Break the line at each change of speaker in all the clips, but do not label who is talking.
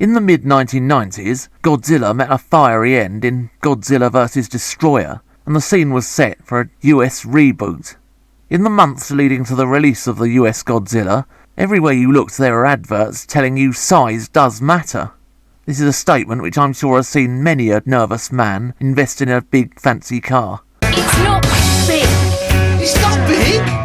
In the mid-1990s, Godzilla met a fiery end in Godzilla vs. Destroyer, and the scene was set for a US reboot. In the months leading to the release of the US Godzilla, everywhere you looked there were adverts telling you size does matter. This is a statement which I'm sure has seen many a nervous man invest in a big fancy car.
It's not big.
It's not big!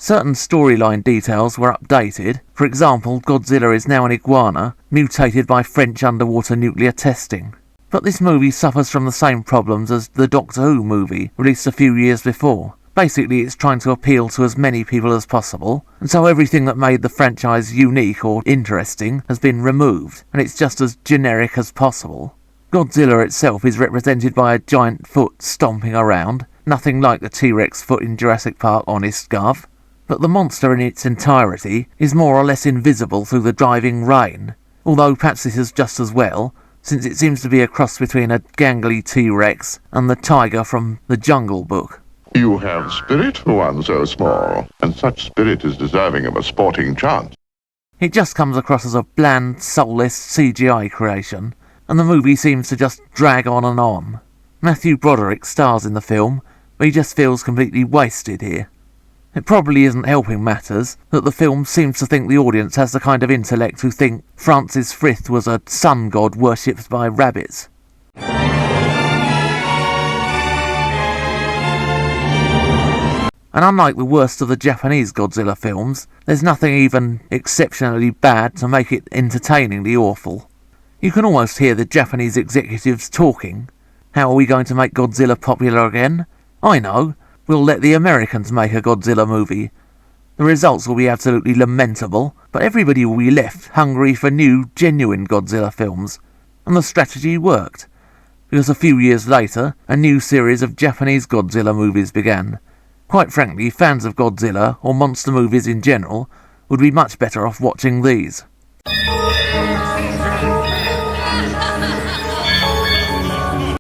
Certain storyline details were updated. For example, Godzilla is now an iguana, mutated by French underwater nuclear testing. But this movie suffers from the same problems as the Doctor Who movie, released a few years before. Basically, it's trying to appeal to as many people as possible, and so everything that made the franchise unique or interesting has been removed, and it's just as generic as possible. Godzilla itself is represented by a giant foot stomping around, nothing like the T-Rex foot in Jurassic Park, honest gov. But the monster in its entirety is more or less invisible through the driving rain, although perhaps this is just as well, since it seems to be a cross between a gangly T-Rex and the tiger from the Jungle Book.
You have spirit for one so small, and such spirit is deserving of a sporting chance.
It just comes across as a bland, soulless CGI creation, and the movie seems to just drag on and on. Matthew Broderick stars in the film, but he just feels completely wasted here. It probably isn't helping matters that the film seems to think the audience has the kind of intellect who think Francis Frith was a sun god worshipped by rabbits. And unlike the worst of the Japanese Godzilla films, there's nothing even exceptionally bad to make it entertainingly awful. You can almost hear the Japanese executives talking. How are we going to make Godzilla popular again? I know. We'll let the Americans make a Godzilla movie. The results will be absolutely lamentable, but everybody will be left hungry for new, genuine Godzilla films. And the strategy worked, because a few years later, a new series of Japanese Godzilla movies began. Quite frankly, fans of Godzilla, or monster movies in general, would be much better off watching these.